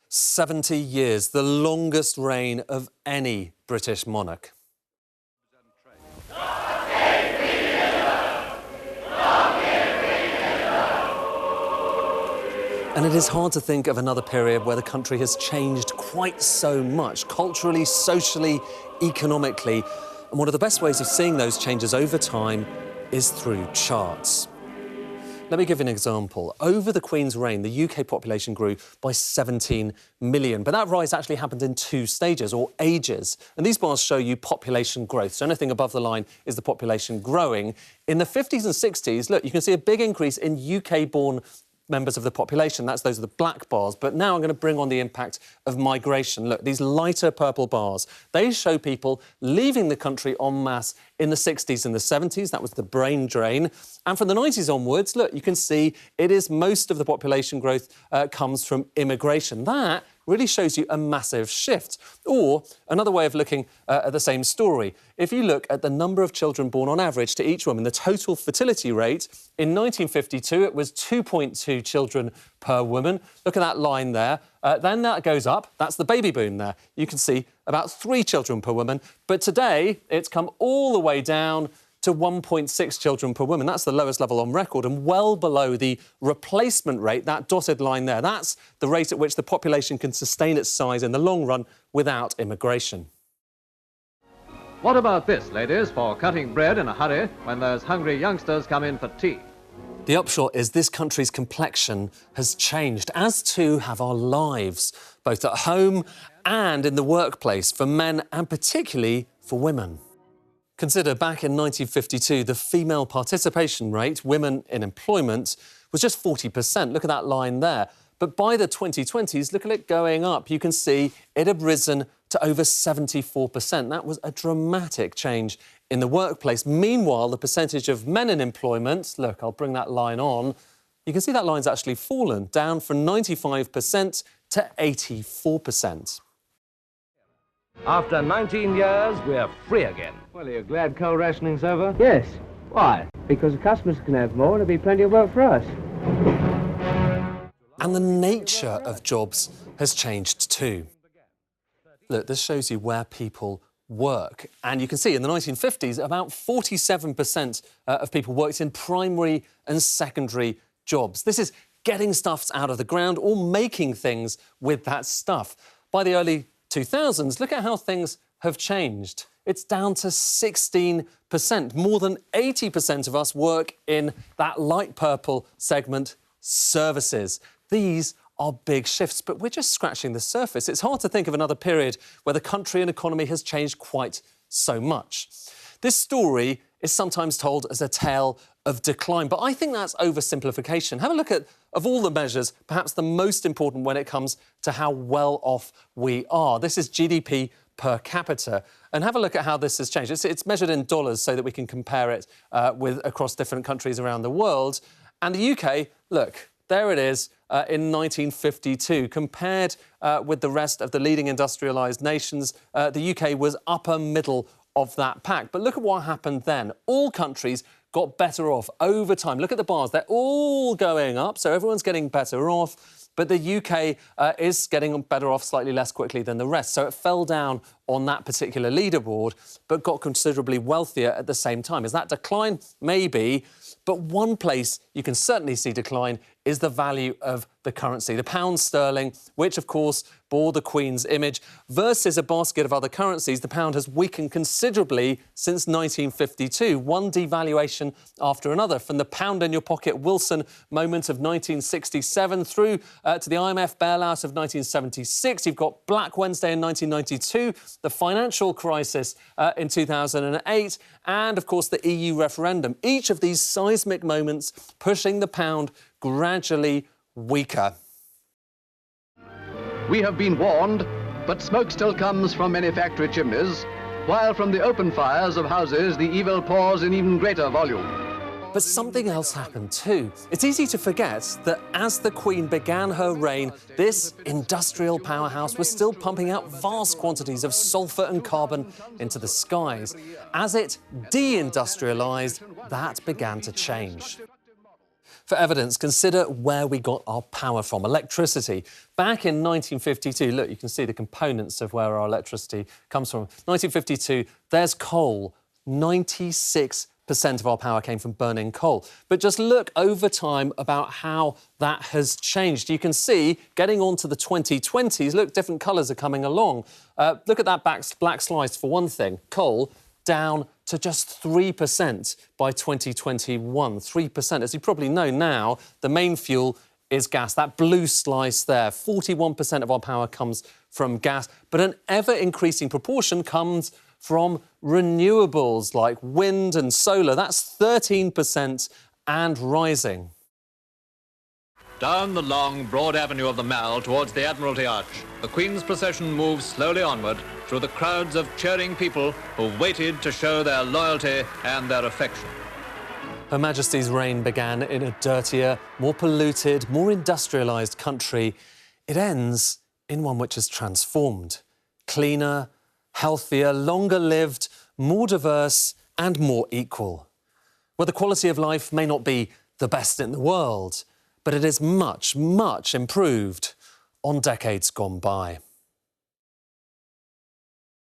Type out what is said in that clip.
70 years, the longest reign of any British monarch. And it is hard to think of another period where the country has changed quite so much, culturally, socially, economically. And one of the best ways of seeing those changes over time is through charts. Let me give you an example. Over the Queen's reign, the UK population grew by 17 million. But that rise actually happened in two stages, or ages. And these bars show you population growth. So anything above the line is the population growing. In the 50s and 60s, look, you can see a big increase in UK-born members of the population. Those are the black bars. But now I'm going to bring on the impact of migration. Look, these lighter purple bars, they show people leaving the country en masse in the 60s and the 70s. That was the brain drain. And from the 90s onwards, look, you can see it is most of the population growth comes from immigration. That really shows you a massive shift. Or another way of looking at the same story. If you look at the number of children born on average to each woman, the total fertility rate, in 1952 it was 2.2 children per woman. Look at that line there. Then that goes up. That's the baby boom there. You can see about 3 children per woman. But today it's come all the way down to 1.6 children per woman. That's the lowest level on record and well below the replacement rate, that dotted line there. That's the rate at which the population can sustain its size in the long run without immigration. What about this, ladies, for cutting bread in a hurry when those hungry youngsters come in for tea? The upshot is this country's complexion has changed, as too have our lives, both at home and in the workplace, for men and particularly for women. Consider back in 1952, the female participation rate, women in employment, was just 40%. Look at that line there. But by the 2020s, look at it going up. You can see it had risen to over 74%. That was a dramatic change in the workplace. Meanwhile, the percentage of men in employment, look, I'll bring that line on, you can see that line's actually fallen, down from 95% to 84%. After 19 years, we're free again. Well, are you glad coal rationing's over? Yes. Why? Because the customers can have more, there'll be plenty of work for us. And the nature of jobs has changed too. Look, this shows you where people work. And you can see in the 1950s, about 47% of people worked in primary and secondary jobs. This is getting stuff out of the ground or making things with that stuff. By the early 2000s, look at how things have changed. It's down to 16%. More than 80% of us work in that light purple segment, services. These are big shifts, but we're just scratching the surface. It's hard to think of another period where the country and economy has changed quite so much. This story is sometimes told as a tale of decline, but I think that's oversimplification. Have a look at, of all the measures, perhaps the most important when it comes to how well off we are. This is GDP per capita. And have a look at how this has changed. It's measured in dollars so that we can compare it with across different countries around the world. And the UK, look, there it is in 1952. Compared with the rest of the leading industrialised nations, the UK was upper middle of that pack. But look at what happened then. All countries got better off over time. Look at the bars. They're all going up, so everyone's getting better off. But the UK is getting better off slightly less quickly than the rest. So it fell down on that particular leaderboard, but got considerably wealthier at the same time. Is that decline? Maybe. But one place you can certainly see decline is the value of the currency. The pound sterling, which, of course, bore the Queen's image, versus a basket of other currencies, the pound has weakened considerably since 1952. One devaluation after another, from the pound-in-your-pocket Wilson moment of 1967 through to the IMF bailout of 1976. You've got Black Wednesday in 1992, the financial crisis in 2008, and, of course, the EU referendum. Each of these seismic moments pushing the pound gradually weaker. We have been warned, but smoke still comes from many factory chimneys, while from the open fires of houses the evil pours in even greater volume. But something else happened too. It's easy to forget that as the Queen began her reign, this industrial powerhouse was still pumping out vast quantities of sulphur and carbon into the skies. As it deindustrialised, that began to change. for evidence, consider where we got our power from, electricity. Back in 1952, look, you can see the components of where our electricity comes from. 1952, there's coal. 96% of our power came from burning coal. But just look over time about how that has changed. You can see, getting on to the 2020s, look, different colours are coming along. Look at that black slice, for one thing. Coal down to just 3% by 2021. 3%. As you probably know now, the main fuel is gas. That blue slice there, 41% of our power comes from gas, but an ever-increasing proportion comes from renewables like wind and solar. That's 13% and rising. Down the long, broad avenue of the Mall towards the Admiralty Arch, the Queen's procession moves slowly onward through the crowds of cheering people who waited to show their loyalty and their affection. Her Majesty's reign began in a dirtier, more polluted, more industrialised country. It ends in one which is transformed. Cleaner, healthier, longer lived, more diverse and more equal. Where the quality of life may not be the best in the world, but it is much, much improved on decades gone by.